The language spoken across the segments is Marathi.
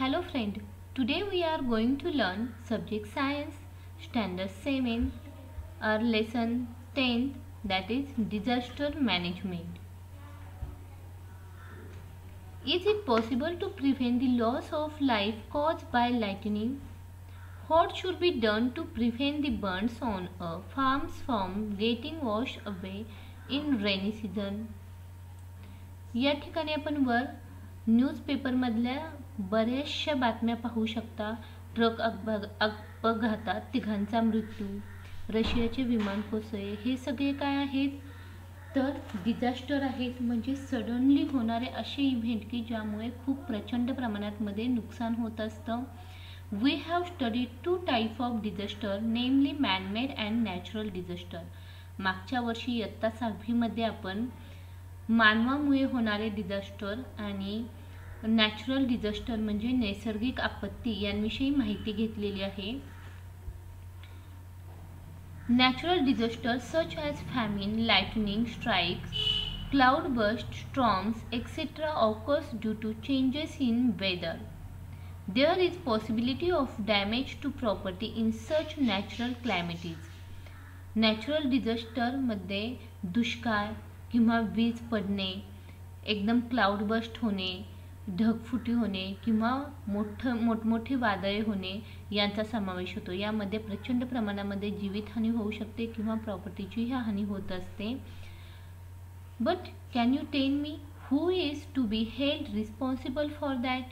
Hello friend, today we are going to learn subject science standard 7 our lesson 10 that is disaster management. Is it possible to prevent the loss of life caused by lightning? What should be done to prevent the burns on farms from getting washed away in rainy season? या ठिकाणी आपण वर न्यूजपेपरमधल्या बऱ्याचशा बातम्या पाहू शकता. ट्रक अपघातात तिघांचा मृत्यू, रशियाचे विमान कोसळले, हे सगळे काय आहेत तर डिझास्टर आहेत. म्हणजे सडनली होणारे असे इव्हेंट की ज्यामुळे खूप प्रचंड प्रमाणात मध्ये नुकसान होत असतं. We have studied 2 type of disaster namely manmade and natural disaster. मागच्या वर्षी इयत्ता 6वी मध्ये आपण मानवामुळे होणारे डिझास्टर आणि नॅचरल डिझास्टर म्हणजे नैसर्गिक आपत्ती यांविषयी माहिती घेतलेली आहे. Natural disaster such as famine, lightning strikes, cloud burst, storms etcetera occurs due to changes in weather. There is possibility of damage to property in such natural calamities. Natural डिझास्टरमध्ये दुष्काळ किंवा वीज पडणे, एकदम क्लाउड बस्ट होणे, ढगफुटी होणे किंवा मोठमोठे वादळे होणे यांचा समावेश होतो. यामध्ये प्रचंड प्रमाणामध्ये जीवितहानी होऊ शकते किंवा प्रॉपर्टीची हानी होत असते. But can you tell me who is to be held responsible for that?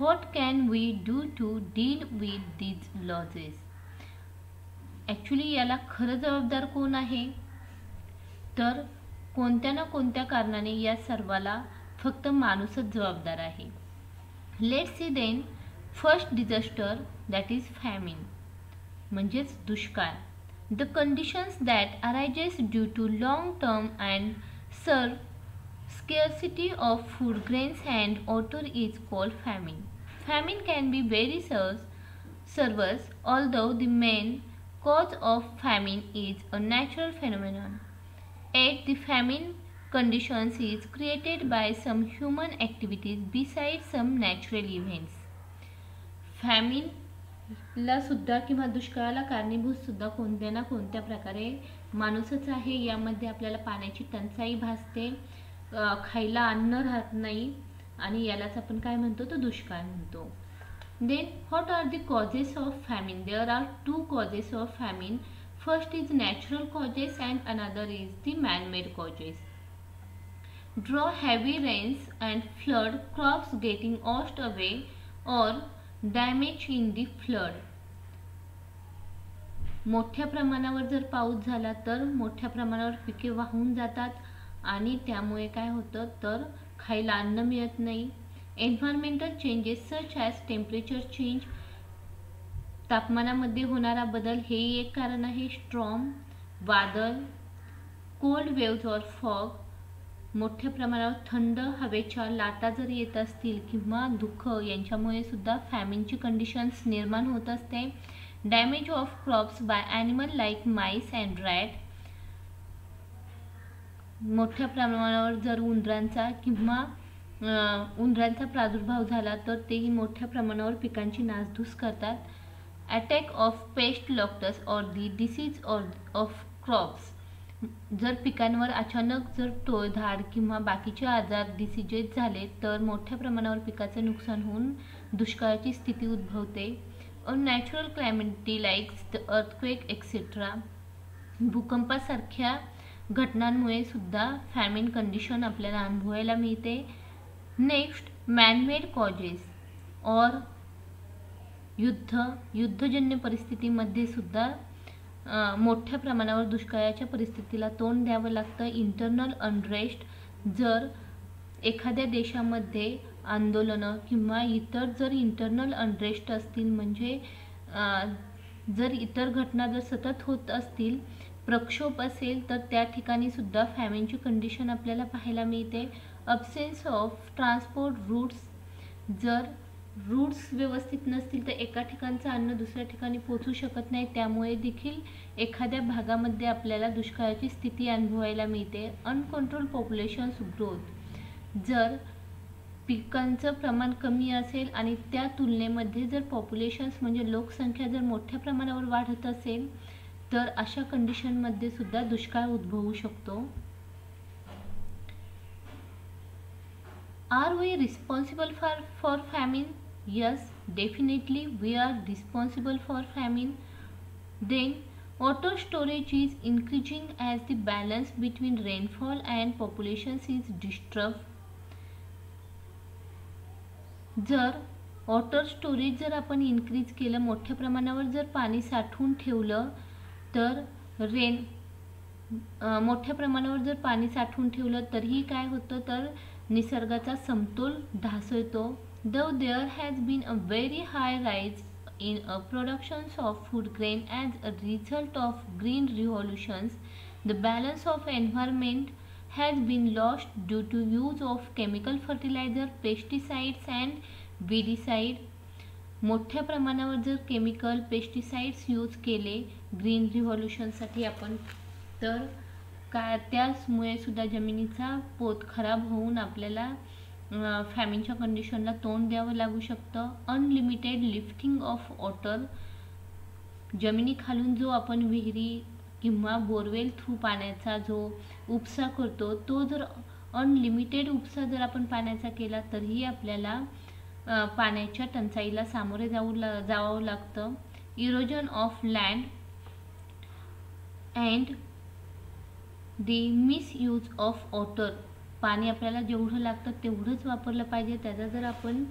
What can we do to deal with these losses? Actually याला खरं जबाबदार कोण आहे तर कोणत्या ना कोणत्या कारणाने या सर्वाला फक्त माणूसच जबाबदार आहे. Let's see then first disaster that is famine म्हणजेच दुष्काळ. The conditions that arises due to long term and scarcity of food, grains and water is called famine. Famine can be very severe, although the main cause of famine is a natural phenomenon. Yet the famine conditions is created by some human activities besides some natural events. फॅमिनला सुद्धा किंवा दुष्काळाला कारणीभूत सुद्धा कोणत्या ना कोणत्या प्रकारे माणूसच आहे. यामध्ये आपल्याला पाण्याची टंचाई भासते, खायला अन्न राहत नाही आणि यालाच आपण काय म्हणतो तर दुष्काळ म्हणतो. Then what are the causes of famine? There are 2 causes of famine. First is natural causes and another is the man-made causes. Draw heavy rains and flood, crops getting washed away or damage in the flood. मोठ्या प्रमाणावर जर पाऊस झाला तर मोठ्या प्रमाणावर पिके वाहून जातात आणि त्यामुळे काय होतं तर खायला अन्न मिळत नाही. Environmental changes such as temperature change, तापमानामध्ये होणारा बदल हे एक कारण आहे. स्ट्रॉम, वादळ, कोल्ड वेव्ज और फॉग, मोठ्या प्रमाणावर थंड हवेच्या लाटा जर येत असतील किंवा धुक यांच्यामुळे सुद्धा फॅमिनची कंडिशन्स निर्माण होत असते. Damage of crops by animal like mice and rat, मोठ्या प्रमाणावर जर उंदरांचा प्रादुर्भाव झाला तर तेही मोठ्या प्रमाणावर पिकांची नासधूस करतात. अटॅक ऑफ पेस्ट, लॉक्टस और दी डिसीज ऑफ क्रॉप्स, जर पिकांवर अचानक जर टोळधाड किंवा बाकीचे आजार डिसीजेस झाले तर मोठ्या प्रमाणावर पिकाचे नुकसान होऊन दुष्काळाची स्थिती उद्भवते. Natural calamity like the earthquake etcetera, भूकंपासारख्या घटनांमुळे सुद्धा फॅमिन कंडिशन आपल्याला अनुभवायला मिळते. नेक्स्ट मॅनमेड कॉजेस और युद्धजन्य परिस्थितीमध्ये सुद्धा मोठ्या प्रमाणावर दुष्काळाच्या परिस्थितीला तोंड द्यावं लागतं. इंटरनल अनरेस्ट, जर एखाद्या देशामध्ये आंदोलनं किंवा इतर जर इंटरनल अनरेस्ट असतील म्हणजे जर इतर घटना जर सतत होत असतील, प्रक्षोभ असेल तर त्या ठिकाणी सुद्धा फॅमिनची कंडिशन आपल्याला पाहायला मिळते. अब्सेन्स ऑफ ट्रान्सपोर्ट रूट्स, जर रूट्स व्यवस्थित नसतील तर एका ठिकाणचं अन्न दुसऱ्या ठिकाणी पोहोचू शकत नाही, त्यामुळे देखील एखाद्या भागामध्ये आपल्याला दुष्काळाची स्थिती अनुभवायला मिळते. अनकंट्रोल पॉप्युलेशन्स ग्रोथ, जर पिकांचं प्रमाण कमी असेल आणि त्या तुलनेमध्ये जर पॉप्युलेशन्स म्हणजे लोकसंख्या जर मोठ्या प्रमाणावर वाढत असेल तर अशा कंडिशनमध्ये सुद्धा दुष्काळ उद्भवू शकतो. Are we responsible for famine? Yes, definitely we are responsible for famine. Then water storage is increasing as the balance between rainfall and populations is disturbed. जर वॉटर स्टोरेज जर आपण इन्क्रीज केलं, मोठ्या प्रमाणावर जर पाणी साठवून ठेवलं तर मोठ्या प्रमाणावर जर पाणी साठवून ठेवलं तरीही काय होतं तर निसर्गाचा समतोल ढासळतो. Though there has been a very high rise in productions of food grain as a result of green revolutions, the balance of environment has been lost due to use of chemical fertilizer, pesticides and weedicide. मोठ्या प्रमाणावर जर केमिकल पेस्टिसाइड्स यूज केले ग्रीन रिव्हॉल्युशनसाठी आपण तर त्यामुळे सुद्धा जमिनीचा पोत खराब होऊन आपल्याला फॅमिनच्या कंडिशनला तोंड द्यावं लागू शकतं. अनलिमिटेड लिफ्टिंग ऑफ वॉटर, जमिनीखालून जो आपण विहिरी किंवा बोरवेल थ्रू पाण्याचा जो उपसा करतो तो जर अनलिमिटेड उपसा जर आपण पाण्याचा केला तरीही आपल्याला पाण्याच्या टंचाईला सामोरे जावं लागतं. Erosion of land and the misuse of water, पाणी आपल्याला जेवढं लागतं तेवढंच वापरलं पाहिजे. त्याचा जर आपण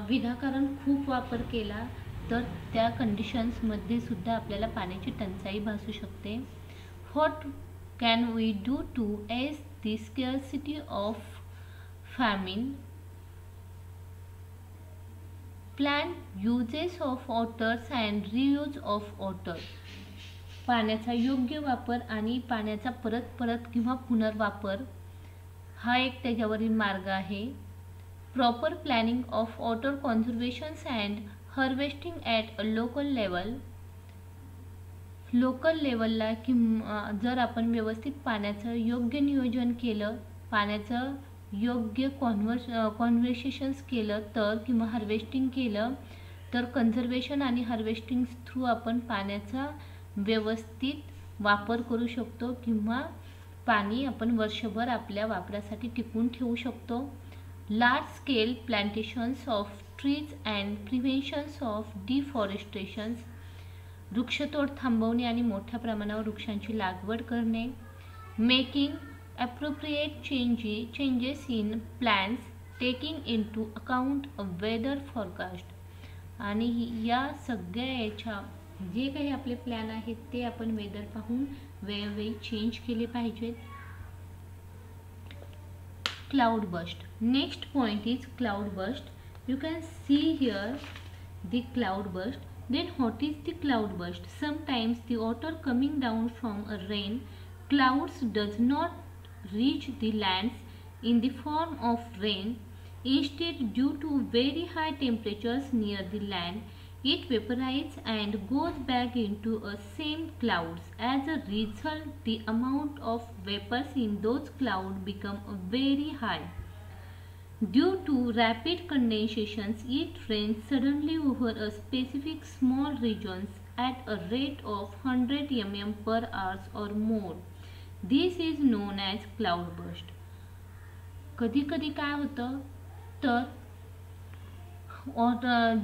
विनाकारण खूप वापर केला तर त्या कंडिशन्समध्ये सुद्धा आपल्याला पाण्याची टंचाई भासू शकते. What can we do to ease the scarcity of famine? Plan uses of waters and reuse of water, पाण्याचा योग्य वापर आणि पाण्याचा परत किंवा पुनर्वापर हा एक त्याच्यावरील मार्ग आहे. Proper planning of water conservations and harvesting at a local लेवलला जर आपण व्यवस्थित पाण्याचं योग्य नियोजन केलं, पाण्याचं योग्य कॉन्व्हर्सेशन्स केलं तर किंवा हार्वेस्टिंग केलं तर कन्झर्वेशन आणि हार्वेस्टिंग थ्रू आपण पाण्याचा व्यवस्थित वापर करू शकतो किंवा पाणी आपण वर्षभर आपल्या वापरासाठी टिकवून ठेवू शकतो. Large scale plantations of trees and preventions of deforestations, वृक्षतोड थांबवणे आणि मोठ्या प्रमाणावर वृक्षांची लागवड करणे. Making appropriate changes in plans taking into account a weather forecast, आणि या सगळ्या याच्या जे काही आपले प्लॅन आहेत ते आपण वेदर पाहून वेळोवेळी चेंज केले पाहिजेत. Cloud burst, next point is cloud burst. You can see here the cloud burst. Then what is the cloud burst? Sometimes the water coming down from a rain clouds does not reach the lands in the form of rain. Instead, due to very high temperatures near the land, it vaporizes and goes back into a same clouds. As a result, the amount of vapors in those clouds become very high. Due to rapid condensations, it rains suddenly over a specific small regions at a rate of 100 mm per hour or more. This is known as cloud burst. कधी कधी काय होतं तर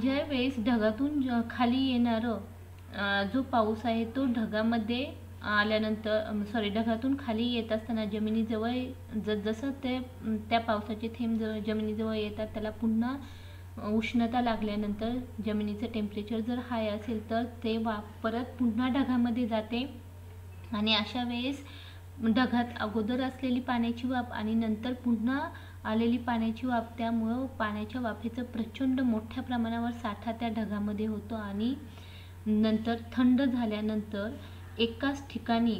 ज्या वेळेस ढगातून खाली येणारं जो पाऊस आहे तो ढगामध्ये आल्यानंतर ढगातून खाली येत असताना जमिनीजवळ जसं त्या पावसाचे थेंब जमिनीजवळ येतात त्याला पुन्हा उष्णता लागल्यानंतर जमिनीचं टेम्परेचर जर हाय असेल तर ते परत पुन्हा ढगामध्ये जाते आणि अशा वेळेस ढगात अगोदर असलेली पाण्याची वाफ आणि नंतर पुन्हा आलेली पाण्याची वाफ, त्यामुळं पाण्याच्या वाफेचं प्रचंड मोठ्या प्रमाणावर साठा त्या ढगामध्ये होतो आणि नंतर थंड झाल्यानंतर एकाच ठिकाणी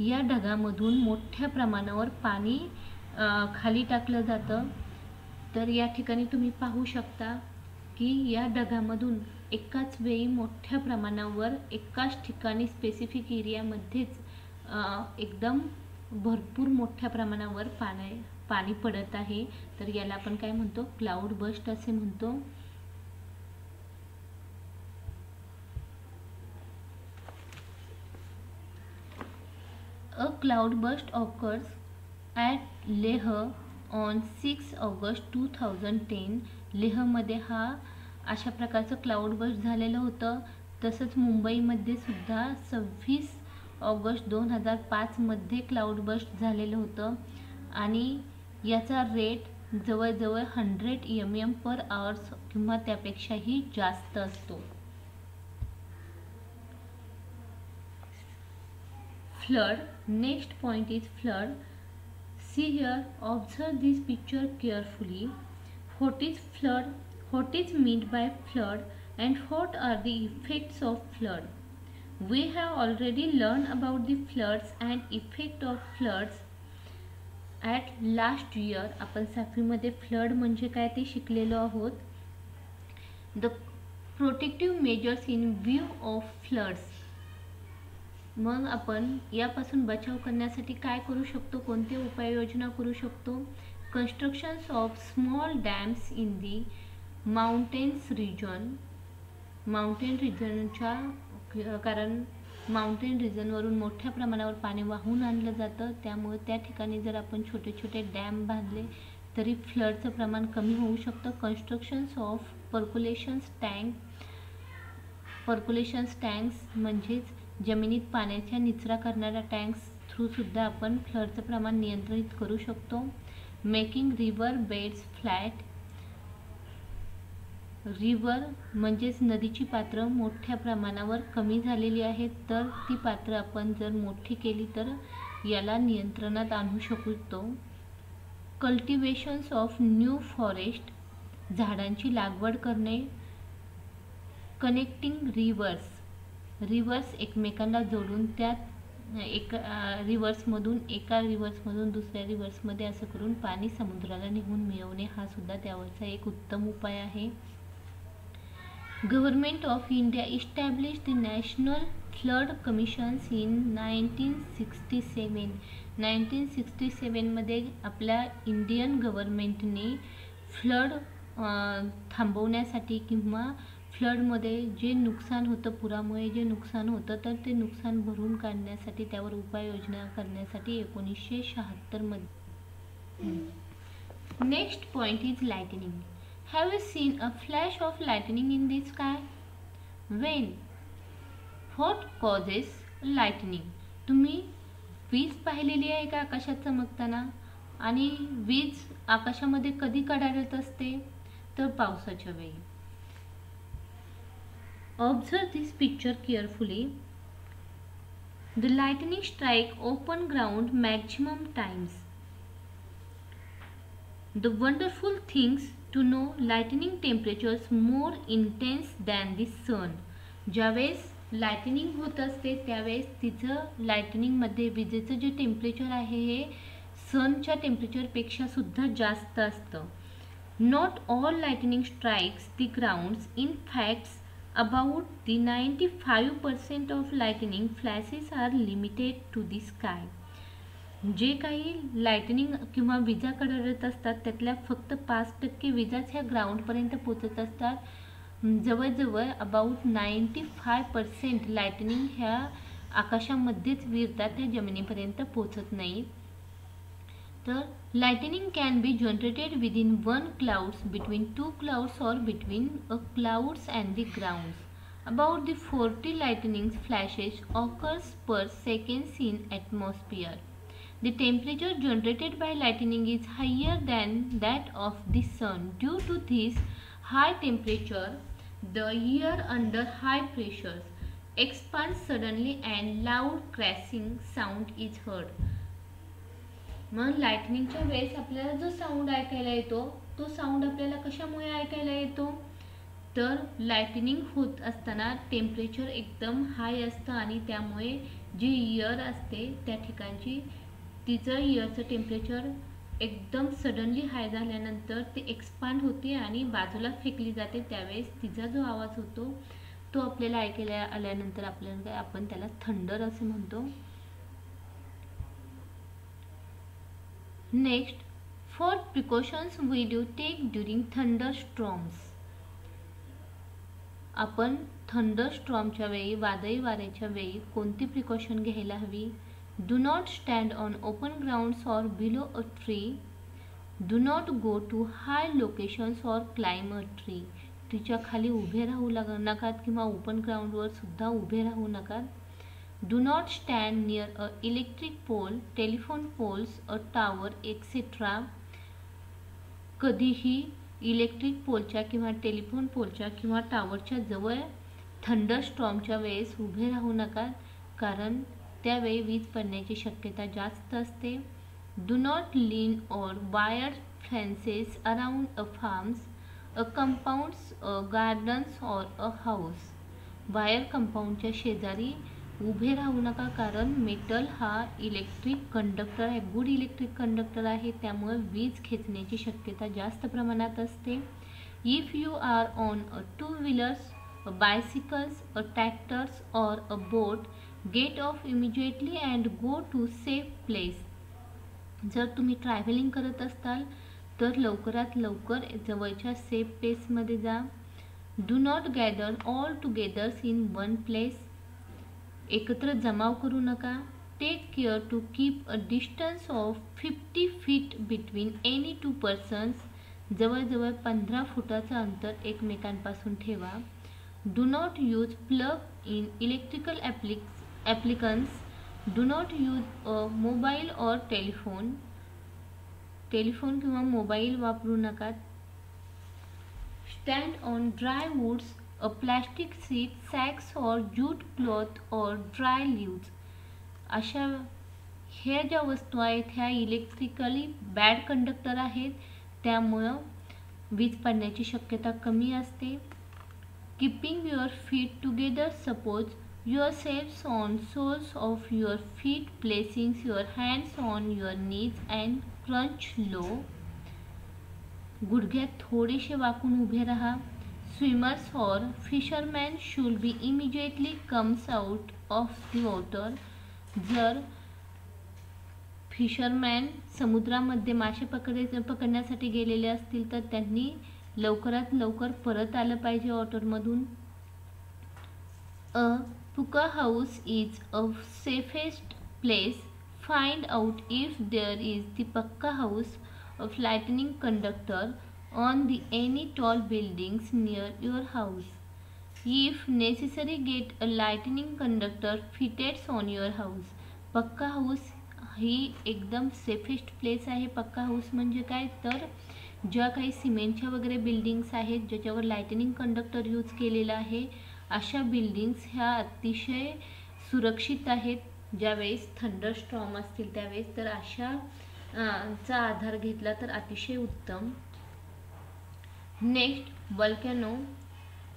या ढगामधून मोठ्या प्रमाणावर पाणी खाली टाकलं जातं. तर या ठिकाणी तुम्ही पाहू शकता की या ढगामधून एकाच वेळी मोठ्या प्रमाणावर एकाच ठिकाणी स्पेसिफिक एरियामध्येच एकदम भरपूर मोठ्या प्रमाणावर पाणी पडत आहे, तर याला आपण काय म्हणतो, क्लाउड बस्ट असे म्हणतो. A cloud burst occurs at Leh on 6 August 2010. लेहमध्ये हा अशा प्रकारचं क्लाउड बस्ट झालेलं होतं. तसंच मुंबईमध्ये सुद्धा 26 ऑगस्ट 2005 मध्ये क्लाउड बस्ट झालेलं होतं आणि याचा रेट जवळजवळ 100 mm/h किंवा त्यापेक्षाही जास्त असतो. Flood. Next point is flood. See here, observe this picture carefully. What is flood? What is meant by flood and what are the effects of flood? We have already learned about the floods and effect of floods at last year. आपण 7वी मध्ये फ्लड म्हणजे काय ते शिकलेलो आहोत. The protective measures in view of floods. मग आपण यापासून बचाव करण्यासाठी काय करू शकतो, कोणते उपाययोजना करू शकतो. Constructions of small dams in the mountains region. Mountain रिजनच्या कारण माउंटेन रिजनवरून मोठ्या प्रमाणावर पाणी वाहून आणलं जातं, त्यामुळे त्या ठिकाणी जर आपण छोटे छोटे डॅम बांधले तरी फ्लडचं प्रमाण कमी होऊ शकतं. कन्स्ट्रक्शन्स ऑफ पर्क्युलेशन्स टँक्स म्हणजेच जमिनीत पाण्याचा निचरा करणाऱ्या टँक्स थ्रू सुद्धा आपण फ्लडचं प्रमाण नियंत्रित करू शकतो. Making river beds flat. River म्हणजेच नदीची पात्र मोठ्या प्रमाणावर कमी झालेली आहेत, तर ती पात्र आपण जर मोठी केली तर याला नियंत्रणात आणू शकतो. कल्टिवेशन्स ऑफ न्यू फॉरेस्ट. झाडांची लागवड करणे. कनेक्टिंग रिव्हर्स एकमेकांना जोडून त्यात एका रिव्हर्समधून दुसऱ्या रिव्हर्समध्ये असं करून पाणी समुद्राला निघून मिळवणे हा सुद्धा त्यावरचा एक उत्तम उपाय आहे. Government of India establish the national flood commissions in 1967. 1967 मध्ये आपल्या इंडियन गव्हर्नमेंटने फ्लड थांबवण्यासाठी किंवा फ्लडमध्ये जे नुकसान होतं, पुरामुळे जे नुकसान होतं, तर ते नुकसान भरून काढण्यासाठी त्यावर उपाययोजना करण्यासाठी 1976 मध्ये. Next point is lightning. Have you seen a flash of lightning in the sky? Wien? What causes lightning? तुम्ही वीज पाहिलेली आहे का आकाशात चमकताना? आणि वीज आकाशामध्ये कधी कडाडत असते? तर पावसाच्या वेळी. Observe this picture carefully. The lightning strike open ground maximum times. The wonderful things to know, lightning temperatures more intense than the sun. ज्यावेळेस लाइटनिंग होत असते त्यावेळेस तिचं लाइटनिंगमध्ये विजेचं जे टेम्परेचर आहे हे सनच्या टेम्परेचरपेक्षा सुद्धा जास्त असतं. Not all lightning strikes the grounds. In fact, about the 95% of lightning flashes are limited to the sky. जे काही लाइटनिंग किंवा विजा कडकत असतात त्यातल्या फक्त 5% विजाच ह्या ग्राउंडपर्यंत पोचत असतात. जवळजवळ अबाउट 95% लाइटनिंग ह्या आकाशामध्येच विरतात, त्या जमिनीपर्यंत पोचत नाहीत. तर lightning can be generated within one clouds, between two clouds or between a clouds and the grounds. About the 40 lightning flashes occurs per second in atmosphere. The temperature generated by lightning is higher than that of the sun. Due to this high temperature, the air under high pressure expands suddenly and loud crashing sound is heard. मग लाइटनिंगच्या वेळेस आपल्याला जो साऊंड ऐकायला येतो तो साऊंड आपल्याला कशामुळे ऐकायला येतो, तर लाइटनिंग होत असताना टेम्परेचर एकदम हाय असतं आणि त्यामुळे जी एअर असते त्या ठिकाणची तिचं एअरचं टेम्परेचर एकदम सडनली हाय झाल्यानंतर ते एक्सपांड होते आणि बाजूला फेकली जाते. त्यावेळेस तिचा जो आवाज होतो तो आपल्याला ऐकायला आल्यानंतर आपण त्याला थंडर असे म्हणतो. Next, What precautions would you take during thunderstorms? आपण थंडरस्टॉर्मच्या वेळी, वादळी वाऱ्याच्या वेळी कोणती प्रिकॉशन घ्यायला हवी? Do not stand on open grounds or below a tree. Do not go to high locations or climb a tree. ट्रीच्या खाली उभे राहू नका किंवा ओपन ग्राउंडवर सुद्धा उभे राहू नका. Do not stand near a electric pole, telephone poles, a tower etcetera. कधीही इलेक्ट्रिक पोलच्या किंवा टेलिफोन पोलच्या किंवा टावरच्या जवळ थंडरस्टॉर्मच्या वेळेस उभे राहू नका, कारण त्यावेळी वीज पडण्याची शक्यता जास्त असते. Do not lean or wire fences around a farms, a compounds, a gardens or a house. Wire कंपाऊंडच्या शेजारी उभे राहू नका, कारण मेटल हा इलेक्ट्रिक कंडक्टर आहे, गुड इलेक्ट्रिक कंडक्टर आहे, त्यामुळे वीज खेचण्याची शक्यता जास्त प्रमाणात असते. If you are on a two wheelers, a bicycles, a tractors or a boat, get off immediately and go to safe place. जर तुम्ही ट्रॅव्हलिंग करत असाल तर लवकरात लवकर जवळच्या सेफ प्लेसमध्ये जा. Do not gather all togethers in one place. एकत्र जमाव करू नका. Take care to keep a distance of 50 feet between any two persons. जवळजवळ 15 फुटाचं अंतर एकमेकांपासून ठेवा. Do not use plug in electrical appliances. Do not use a mobile or telephone किंवा मोबाईल वापरू नका. Stand on dry woods, a plastic sheet, sacks or jute cloth or dry leaves. अशा ह्या ज्या वस्तू आहेत ह्या इलेक्ट्रिकली बॅड कंडक्टर आहेत, त्यामुळं वीज पडण्याची शक्यता कमी असते. Keeping your feet together, suppose your selfs on soles of your feet, placing your hands on your knees and crunch low. गुडघ्यात थोडेसे वाकून उभे राहा. Swimmers or fishermen should be immediately comes out of the water. जर फिशरमॅन समुद्रामध्ये मासे पकडण्यासाठी गेलेले असतील तर त्यांनी लवकरात लवकर परत आलं पाहिजे वॉटरमधून. A pucca house is a safest place. Find out if there is the pucca house of lightning conductor on the any tall buildings near your house. If necessary, get a lightning conductor fitted on your house. पक्का हाऊस ही एकदम सेफेस्ट प्लेस आहे. पक्का हाऊस म्हणजे काय तर ज्या काही सिमेंटच्या वगैरे बिल्डिंग्स आहेत ज्याच्यावर लाइटनिंग कंडक्टर यूज केलेला आहे, अशा बिल्डिंग्स ह्या अतिशय सुरक्षित आहेत. ज्यावेळेस थंडरस्टॉर्म असतील त्यावेळेस तर अशा चा आधार घेतला तर अतिशय उत्तम. Next, volcano.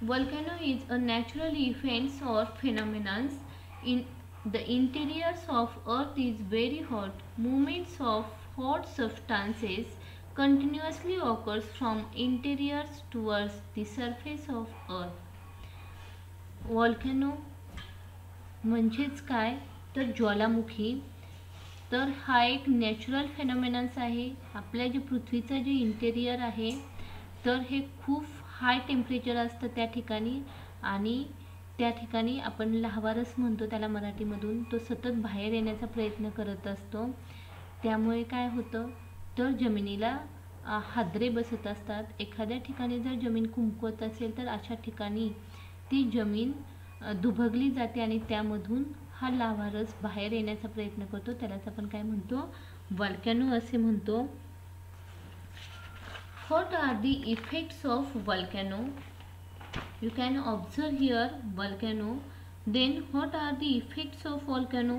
Volcano is a natural event or phenomenon in the interiors of Earth is very hot. Movements of hot substances continuously occurs from interiors towards the surface of Earth. Volcano म्हणजेच काय तर ज्वालामुखी. तर हा एक नॅचरल फेनॉमेनन्स आहे. आपल्या जे पृथ्वीचं जे इंटेरियर आहे तर हे खूप हाय टेम्परेचर असतं त्या ठिकाणी, आणि त्या ठिकाणी आपण लावारस म्हणतो त्याला मराठीमधून, तो सतत बाहेर येण्याचा प्रयत्न करत असतो. त्यामुळे काय होतं तर जमिनीला हादरे बसत असतात. एखाद्या ठिकाणी जर जमीन कुंकवत असेल तर अशा ठिकाणी ती जमीन दुभगली जाते आणि त्यामधून हा लावारस बाहेर येण्याचा प्रयत्न करतो. त्यालाच आपण काय म्हणतो व्हॉल्कॅनो असे म्हणतो. What are the effects of volcano? You can observe here volcano. Then what are the effects of volcano?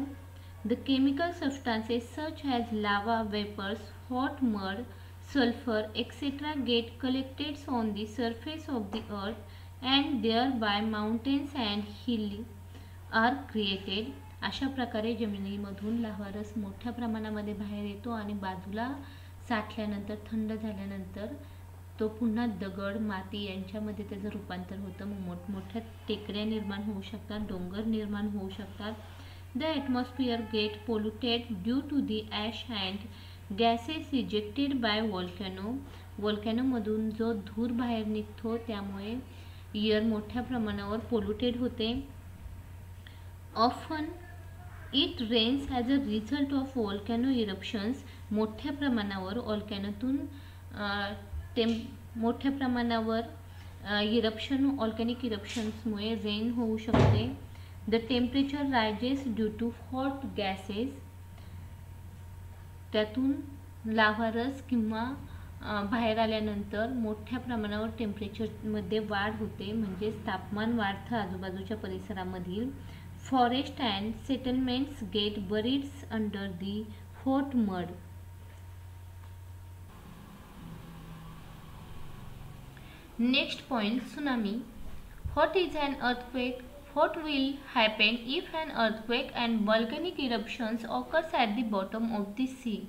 The chemical substances such as lava, vapors, hot mud, sulfur, etc. get collected on the surface of the earth and thereby mountains and hills are created. अशा प्रकारे जमिनीमधून लावारस मोठ्या प्रमाणामध्ये बाहेर येतो आणि बाजूला साठल्यानंतर थंड झाल्यानंतर तो पुन्हा दगड माती यांच्यामध्ये त्याचं रूपांतर होतं. मग मोठमोठ्या टेकड्या निर्माण होऊ शकतात, डोंगर निर्माण होऊ शकतात. The atmosphere get polluted due to the ash and gases ejected by volcano, व्होल्कॅनोमधून जो धूर बाहेर निघतो त्यामुळे एअर मोठ्या प्रमाणावर पोल्युटेड होते. Often it rains as a result of volcano eruptions, मोठ्या प्रमाणावर व्होल्कॅनोतून मोठ्या प्रमाणावर ऑर्गॅनिक इरप्शन्समुळे रेन होऊ शकते. The temperature rises due to hot gases, त्यातून लाव्हारस किंवा बाहेर आल्यानंतर मोठ्या प्रमाणावर टेम्परेचरमध्ये वाढ होते, म्हणजेच तापमान वाढतं आजूबाजूच्या परिसरामधील. Forest and settlements get burieds under the hot mud. Next point, tsunami. What is an earthquake? What will happen if an earthquake and volcanic eruptions occurs at the bottom of the sea?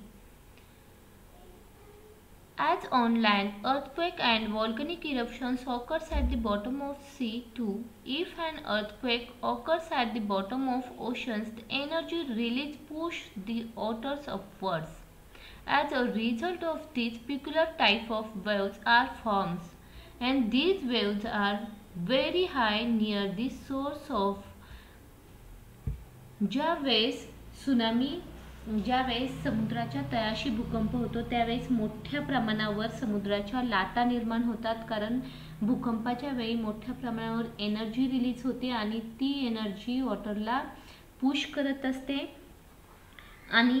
As on land, earthquake and volcanic eruptions occurs at the bottom of sea too. If an earthquake occurs at the bottom of oceans, the energy release push the waters upwards. As a result of this, peculiar type of waves are formed. And these waves are very high near the source of. ज्यावेळेस समुद्राच्या तळाशी भूकंप होतो त्यावेळेस मोठ्या प्रमाणावर समुद्राच्या लाटा निर्माण होतात, कारण भूकंपाच्या वेळी मोठ्या प्रमाणावर एनर्जी रिलीज होते आणि ती एनर्जी वॉटरला पुश करत असते आणि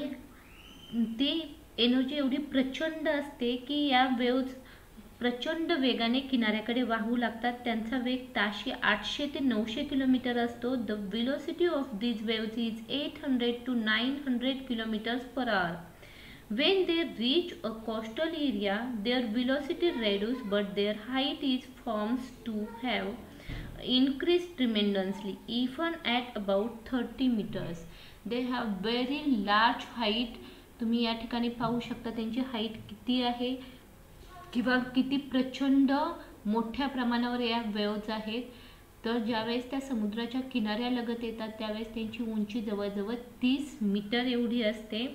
ती एनर्जी एवढी प्रचंड असते की या वेव्ज प्रचंड वेगाने किनाऱ्याकडे वाहू लागतात. त्यांचा वेग ताशी 800 ते 900 किलोमीटर असतो. The velocity of these waves is 800 to 900 kilometers per hour. When they reach a coastal area, their velocity reduces, but their height is forms to have increased tremendously, even at about 30 meters. They have very large height. तुम्ही या ठिकाणी पाहू शकता त्यांची हाईट किती आहे किंवा किती प्रचंड मोठ्या प्रमाणावर या वेव्ज आहेत. तर ज्यावेळेस त्या समुद्राच्या किनाऱ्यालगत येतात त्यावेळेस त्यांची उंची जवळजवळ 30 मीटर एवढी असते.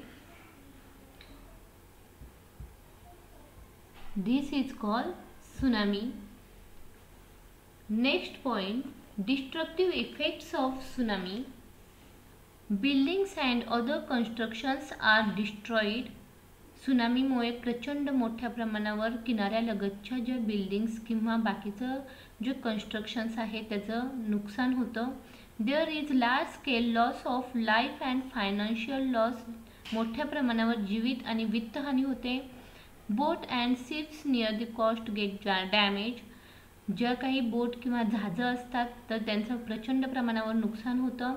This is called tsunami. Next point, destructive effects of tsunami. Buildings and other constructions are destroyed. सुनामीमुळे प्रचंड मोठ्या प्रमाणावर किनाऱ्यालगतच्या ज्या बिल्डिंग्स किंवा बाकीचं जे कन्स्ट्रक्शन्स आहे त्याचं नुकसान होतं. There is large scale loss of life and financial loss. मोठ्या प्रमाणावर जीवित आणि वित्तहानी होते. Boat and ships near the coast get damage. ज्या काही बोट किंवा जहाजं असतात तर त्यांचं प्रचंड प्रमाणावर नुकसान होतं.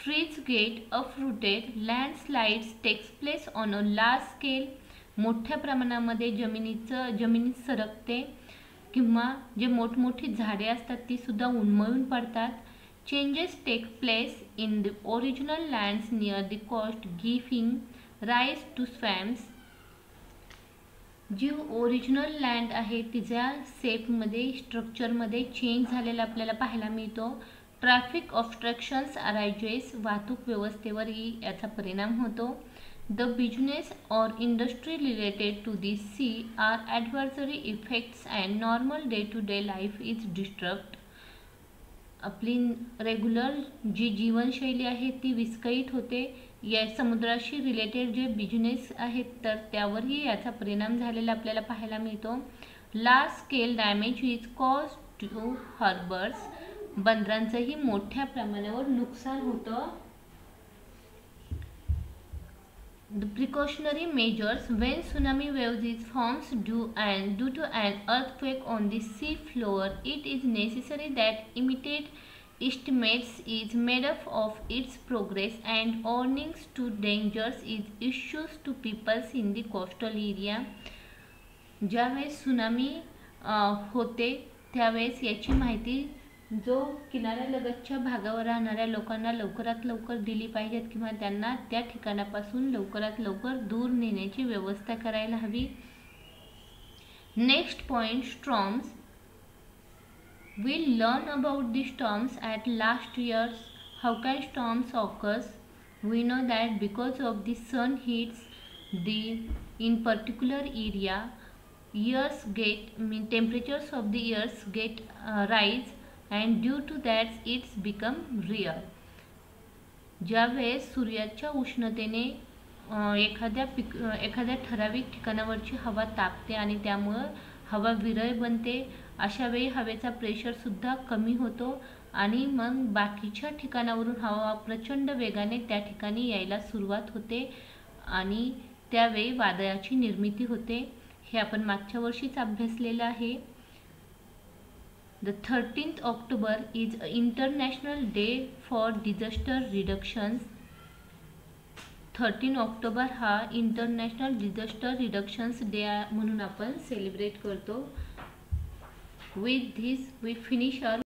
Trees get uprooted. Landslides takes place on a large scale. मोठ्या प्रमाणामध्ये जमिनीत सरकते किंवा जे मोठमोठी झाडे असतात ती सुद्धा उन्मळून पडतात. Changes take place in the original lands near the coast, giving rise to swamps. जी ओरिजिनल लँड आहे तिच्या शेपमध्ये स्ट्रक्चरमध्ये चेंज झालेला आपल्याला पाहायला मिळतो. Traffic obstructions arises. वाहतूक व्यवस्थेवरही याचा परिणाम होतो. The business or industry related to the sea are adversary effects and normal day to day life is disturbed. आपली रेग्युलर जी जीवनशैली आहे ती विस्कळीत होते. या समुद्राशी रिलेटेड जे बिझनेस आहेत तर त्यावरही याचा परिणाम झालेला आपल्याला पाहायला मिळतो. Large scale damage is cause to harbours. बंदरांचंही मोठ्या प्रमाणावर नुकसान होतं. The precautionary measures when tsunami waves is formed due to an earthquake on the sea floor, it is necessary that immediate estimates is made up of its progress and warnings to dangers is issued to peoples in the coastal area. ज्यावेळेस सुनामी होते त्यावेळेस याची माहिती जो किनाऱ्यालगतच्या भागावर राहणाऱ्या लोकांना लवकरात लवकर दिली पाहिजेत किंवा त्यांना त्या ठिकाणापासून लवकरात लवकर दूर नेण्याची व्यवस्था करायला हवी. Next point, storms. We learn about the storms at last years. How can storms occurs? We know that because of the sun heats in particular area temperatures of the earth get rise and due to that it's become real. ज्यावेळेस सूर्याच्या उष्णतेने एखाद्या ठराविक ठिकाणावरची हवा तापते आणि त्यामुळे हवा विरळ बनते, अशा वेळी हवेचा प्रेशर सुद्धा कमी होतो आणि मग बाकीच्या ठिकाणावरून हवा प्रचंड वेगाने त्या ठिकाणी यायला सुरुवात होते आणि त्यावेळी वादळाची निर्मिती होते. हे आपण मागच्या वर्षीच अभ्यासलेलं आहे. The 13th October is International Day for Disaster Reductions. 13 October हा इंटरनॅशनल डिझास्टर रिडक्शन्स डे म्हणून आपण सेलिब्रेट करतो. With this we finish our